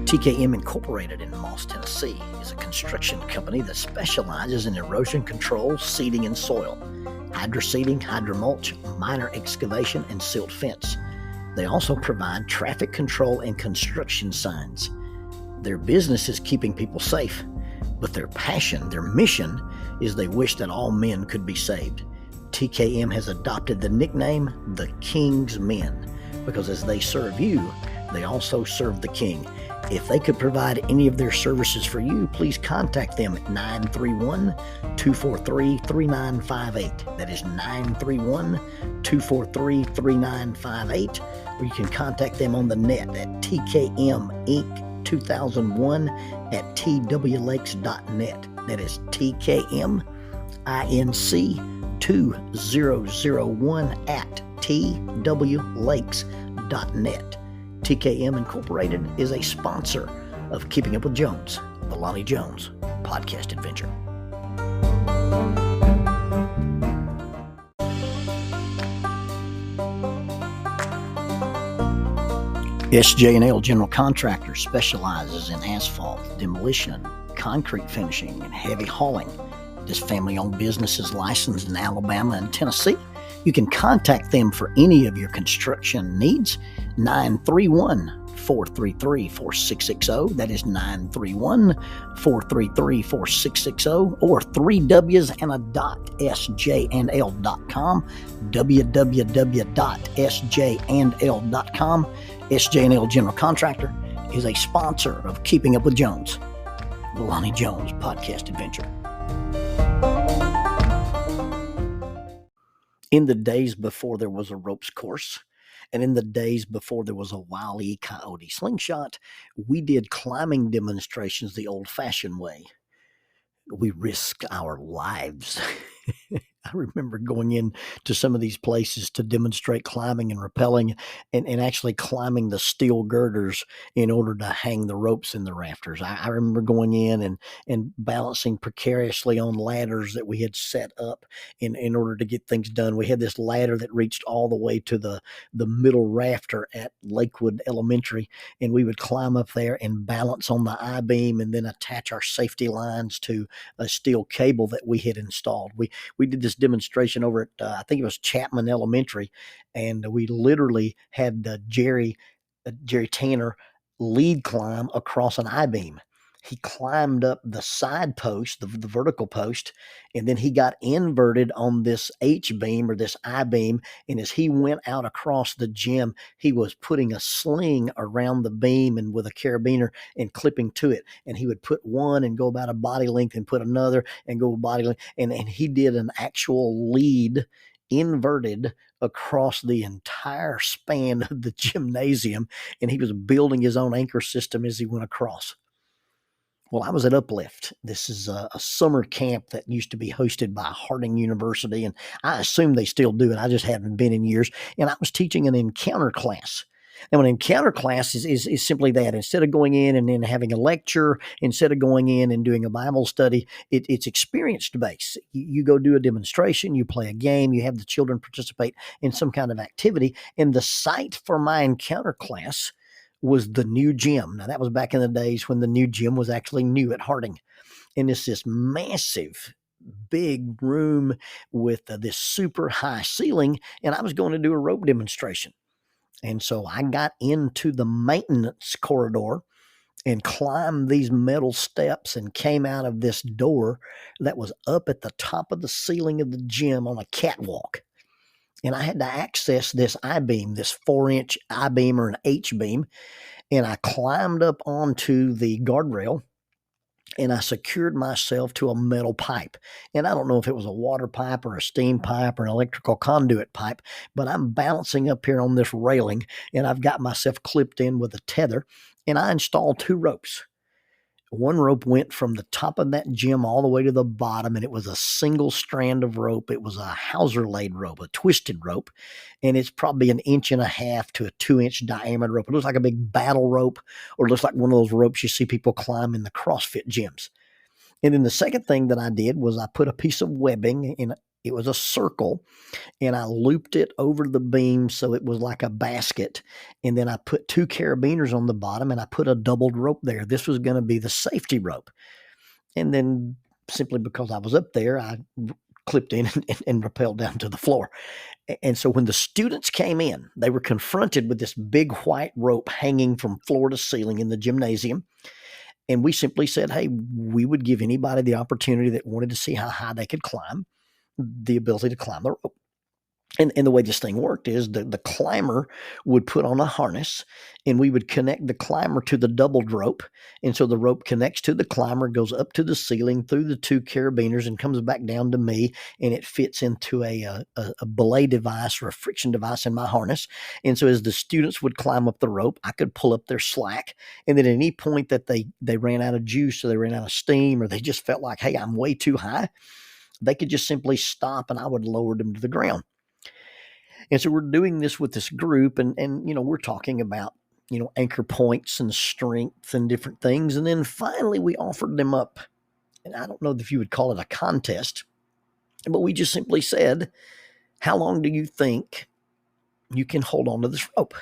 TKM Incorporated in Moss, Tennessee is a construction company that specializes in erosion control, seeding, and soil, hydroseeding, hydromulch, minor excavation, and silt fence. They also provide traffic control and construction signs. Their business is keeping people safe, but their passion, their mission, is they wish that all men could be saved. TKM has adopted the nickname the King's Men because as they serve you, they also serve the King. If they could provide any of their services for you, please contact them at 931-243-3958. That is 931-243-3958. Or you can contact them on the net at tkminc2001 at twlakes.net. That is tkminc2001 at twlakes.net. TKM Incorporated is a sponsor of Keeping Up with Jones, the Lonnie Jones podcast adventure. SJ&L General Contractor specializes in asphalt, demolition, concrete finishing, and heavy hauling. This family-owned business is licensed in Alabama and Tennessee. You can contact them for any of your construction needs, 931-433-4660. That is 931-433-4660, or 3Ws and a dot, sjnl.com, www.sjnl.com. SJ&L General Contractor is a sponsor of Keeping Up with Jones, the Lonnie Jones podcast adventure. In the days before there was a ropes course, and in the days before there was a Wile E. Coyote slingshot, we did climbing demonstrations the old-fashioned way. We risked our lives. I remember going in to some of these places to demonstrate climbing and rappelling and actually climbing the steel girders in order to hang the ropes in the rafters. I remember going in and balancing precariously on ladders that we had set up in order to get things done. We had this ladder that reached all the way to the middle rafter at Lakewood Elementary, and we would climb up there and balance on the I-beam and then attach our safety lines to a steel cable that we had installed. We did this demonstration over at I think it was Chapman Elementary, and we literally had Jerry Tanner lead climb across an I-beam. He climbed up the side post, the vertical post, and then he got inverted on this H-beam or this I-beam, and as he went out across the gym, he was putting a sling around the beam and with a carabiner and clipping to it, and he would put one and go about a body length and put another and go a body length, and he did an actual lead inverted across the entire span of the gymnasium, and he was building his own anchor system as he went across. Well, I was at Uplift. This is a summer camp that used to be hosted by Harding University, and I assume they still do it. I just haven't been in years. And I was teaching an encounter class. Now, an encounter class is simply that. Instead of going in and then having a lecture, instead of going in and doing a Bible study, it's experience-based. You go do a demonstration, you play a game, you have the children participate in some kind of activity. And the site for my encounter class was the new gym. Now, that was back in the days when the new gym was actually new at Harding. And it's this massive, big room with this super high ceiling, and I was going to do a rope demonstration. And so I got into the maintenance corridor and climbed these metal steps and came out of this door that was up at the top of the ceiling of the gym on a catwalk. And I had to access this I-beam, this 4-inch I-beam or an H-beam, and I climbed up onto the guardrail, and I secured myself to a metal pipe. And I don't know if it was a water pipe or a steam pipe or an electrical conduit pipe, but I'm balancing up here on this railing, and I've got myself clipped in with a tether, and I installed 2 ropes. One rope went from the top of that gym all the way to the bottom, and it was a single strand of rope. It was a Hauser-laid rope, a twisted rope, and it's probably 1.5 inches to a 2-inch diameter rope. It looks like a big battle rope, or it looks like one of those ropes you see people climb in the CrossFit gyms. And then the second thing that I did was I put a piece of webbing It was a circle, and I looped it over the beam so it was like a basket. And then I put 2 carabiners on the bottom, and I put a doubled rope there. This was going to be the safety rope. And then simply because I was up there, I clipped in and rappelled down to the floor. And so when the students came in, they were confronted with this big white rope hanging from floor to ceiling in the gymnasium. And we simply said, hey, we would give anybody the opportunity that wanted to see how high they could climb, the ability to climb the rope. And the way this thing worked is the climber would put on a harness, and we would connect the climber to the doubled rope. And so the rope connects to the climber, goes up to the ceiling through the 2 carabiners, and comes back down to me. And it fits into a belay device or a friction device in my harness. And so as the students would climb up the rope, I could pull up their slack. And then at any point that they ran out of juice, or they ran out of steam, or they just felt like, hey, I'm way too high, they could just simply stop, and I would lower them to the ground. And so we're doing this with this group, and we're talking about anchor points and strength and different things. And then finally we offered them up, and I don't know if you would call it a contest, but we just simply said, how long do you think you can hold on to this rope?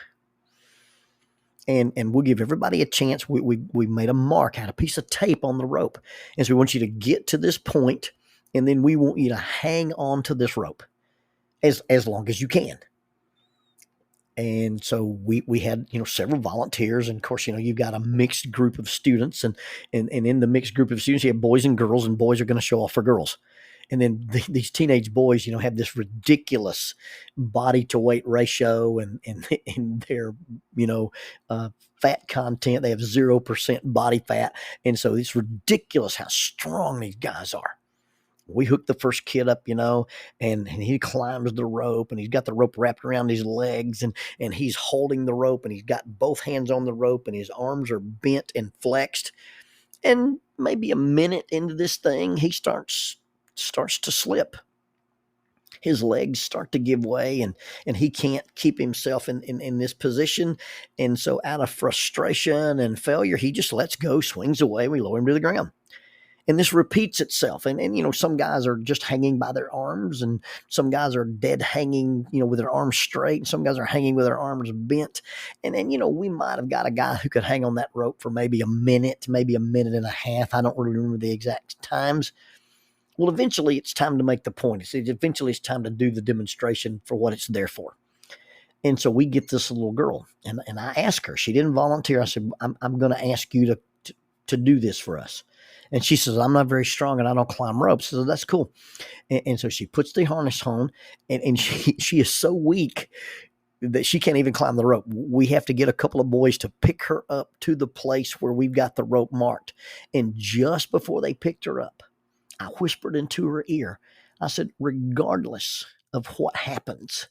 And we'll give everybody a chance. We made a mark, had a piece of tape on the rope, and so we want you to get to this point, and then we want you to hang on to this rope as long as you can. And so we had several volunteers, and of course you've got a mixed group of students, and in the mixed group of students you have boys and girls, and boys are going to show off for girls. And then these teenage boys have this ridiculous body to weight ratio, and their fat content, they have 0% body fat, and so it's ridiculous how strong these guys are. We hooked the first kid up, and he climbs the rope, and he's got the rope wrapped around his legs, and he's holding the rope, and he's got both hands on the rope, and his arms are bent and flexed. And maybe a minute into this thing, he starts to slip. His legs start to give way, and he can't keep himself in this position. And so out of frustration and failure, he just lets go, swings away. We lower him to the ground. And this repeats itself. And some guys are just hanging by their arms, and some guys are dead hanging, with their arms straight, and some guys are hanging with their arms bent. And then, we might have got a guy who could hang on that rope for maybe a minute and a half. I don't really remember the exact times. Well, eventually it's time to make the point. Eventually it's time to do the demonstration for what it's there for. And so we get this little girl, and I asked her, she didn't volunteer. I said, I'm going to ask you to do this for us. And she says, I'm not very strong, and I don't climb ropes. So that's cool. And so she puts the harness on, and she is so weak that she can't even climb the rope. We have to get a couple of boys to pick her up to the place where we've got the rope marked. And just before they picked her up, I whispered into her ear. I said, regardless of what happens,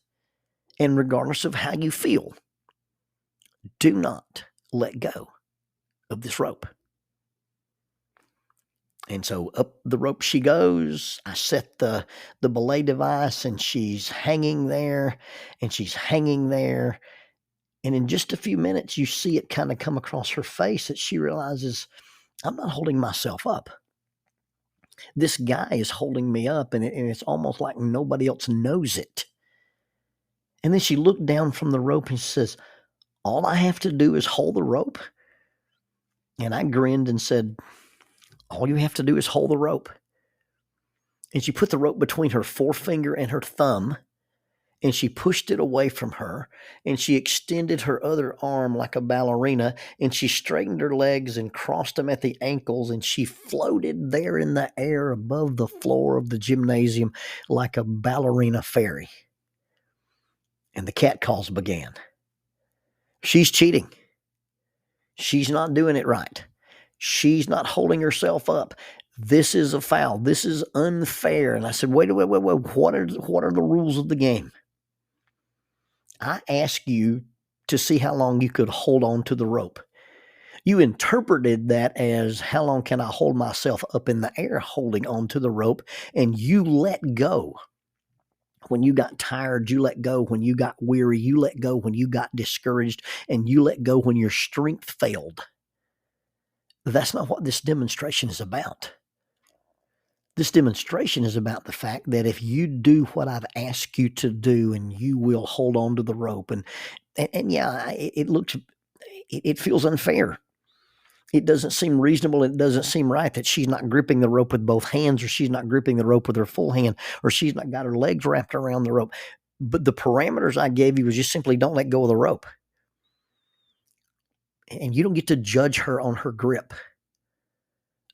and regardless of how you feel, do not let go of this rope. And so up the rope she goes. I set the belay device, and she's hanging there, and she's hanging there. And in just a few minutes, you see it kind of come across her face that she realizes, I'm not holding myself up. This guy is holding me up, and it's almost like nobody else knows it. And then she looked down from the rope and says, all I have to do is hold the rope? And I grinned and said, all you have to do is hold the rope. And she put the rope between her forefinger and her thumb, and she pushed it away from her, and she extended her other arm like a ballerina, and she straightened her legs and crossed them at the ankles, and she floated there in the air above the floor of the gymnasium like a ballerina fairy. And the catcalls began. She's cheating. She's not doing it right. She's not holding herself up. This is a foul. This is unfair. And I said, wait. What are the rules of the game? I asked you to see how long you could hold on to the rope. You interpreted that as, how long can I hold myself up in the air holding on to the rope? And you let go. When you got tired, you let go. When you got weary, you let go. When you got discouraged, and you let go when your strength failed. That's not what this demonstration is about. This demonstration is about the fact that if you do what I've asked you to do and you will hold on to the rope, and yeah, it feels unfair. It doesn't seem reasonable. It doesn't seem right that she's not gripping the rope with both hands, or she's not gripping the rope with her full hand, or she's not got her legs wrapped around the rope. But the parameters I gave you was just simply don't let go of the rope. And you don't get to judge her on her grip.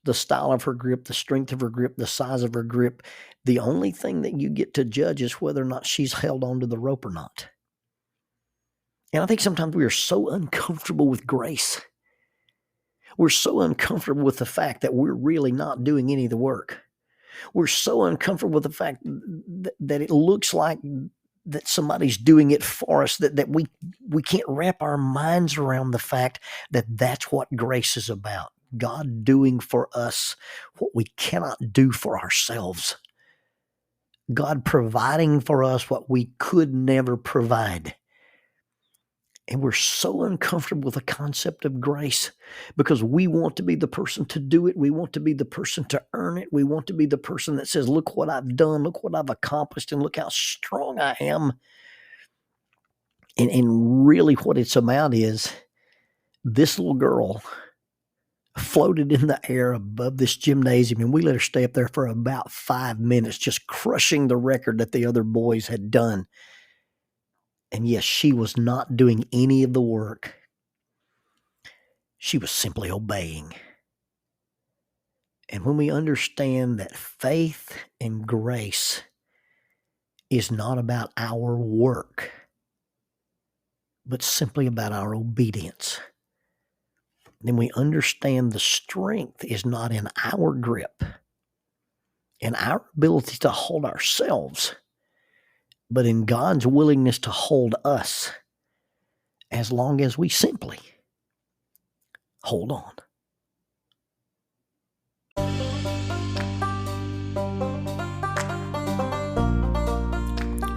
The style of her grip, the strength of her grip, the size of her grip. The only thing that you get to judge is whether or not she's held onto the rope or not. And I think sometimes we are so uncomfortable with grace. We're so uncomfortable with the fact that we're really not doing any of the work. We're so uncomfortable with the fact that it looks like that somebody's doing it for us, that we can't wrap our minds around the fact that that's what grace is about. God doing for us what we cannot do for ourselves. God providing for us what we could never provide. And we're so uncomfortable with the concept of grace because we want to be the person to do it. We want to be the person to earn it. We want to be the person that says, look what I've done, look what I've accomplished, and look how strong I am. And really what it's about is this little girl floated in the air above this gymnasium, and we let her stay up there for about 5 minutes, just crushing the record that the other boys had done. And yes, she was not doing any of the work. She was simply obeying. And when we understand that faith and grace is not about our work, but simply about our obedience, then we understand the strength is not in our grip and our ability to hold ourselves, but in God's willingness to hold us as long as we simply hold on.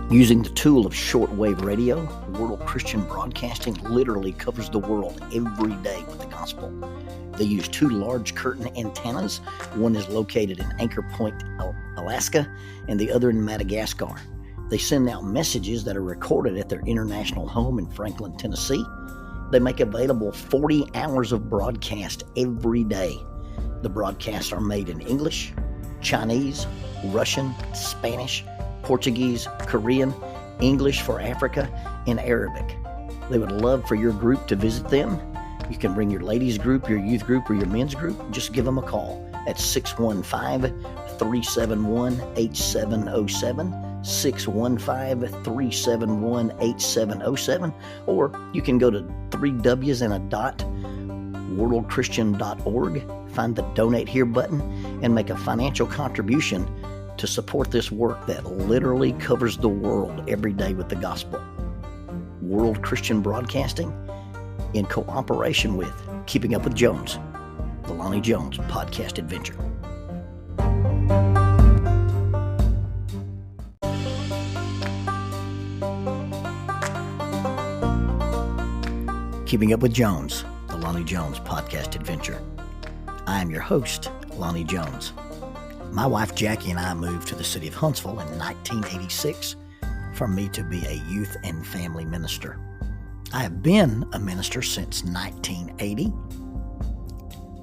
Using the tool of shortwave radio, World Christian Broadcasting literally covers the world every day with the gospel. They use 2 large curtain antennas. One is located in Anchor Point, Alaska, and the other in Madagascar. They send out messages that are recorded at their international home in Franklin, Tennessee. They make available 40 hours of broadcast every day. The broadcasts are made in English, Chinese, Russian, Spanish, Portuguese, Korean, English for Africa, and Arabic. They would love for your group to visit them. You can bring your ladies group, your youth group, or your men's group. Just give them a call at 615-371-8707. 615-371-8707, or you can go to 3W's and a dot, worldchristian.org, find the Donate Here button, and make a financial contribution to support this work that literally covers the world every day with the gospel. World Christian Broadcasting, in cooperation with Keeping Up with Jones, the Lonnie Jones podcast adventure. Keeping Up with Jones, the Lonnie Jones podcast adventure. I am your host, Lonnie Jones. My wife Jackie and I moved to the city of Huntsville in 1986 for me to be a youth and family minister. I have been a minister since 1980.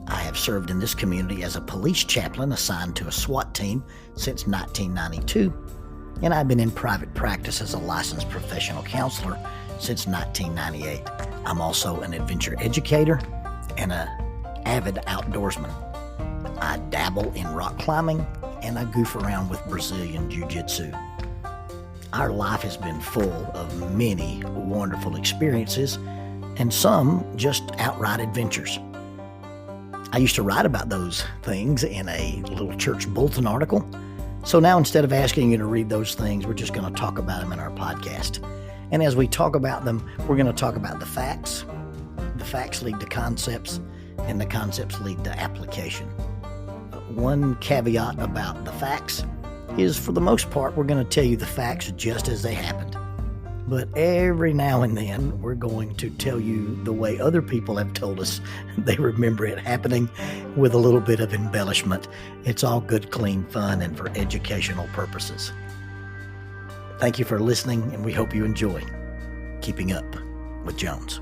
I have served in this community as a police chaplain assigned to a SWAT team since 1992, and I've been in private practice as a licensed professional counselor since 1998. I'm also an adventure educator and an avid outdoorsman. I dabble in rock climbing and I goof around with Brazilian Jiu-Jitsu. Our life has been full of many wonderful experiences and some just outright adventures. I used to write about those things in a little church bulletin article. So now instead of asking you to read those things, we're just going to talk about them in our podcast. And as we talk about them, we're going to talk about the facts. The facts lead to concepts, and the concepts lead to application. One caveat about the facts is, for the most part, we're going to tell you the facts just as they happened. But every now and then, we're going to tell you the way other people have told us they remember it happening with a little bit of embellishment. It's all good, clean fun and for educational purposes. Thank you for listening, and we hope you enjoy Keeping Up with Jones.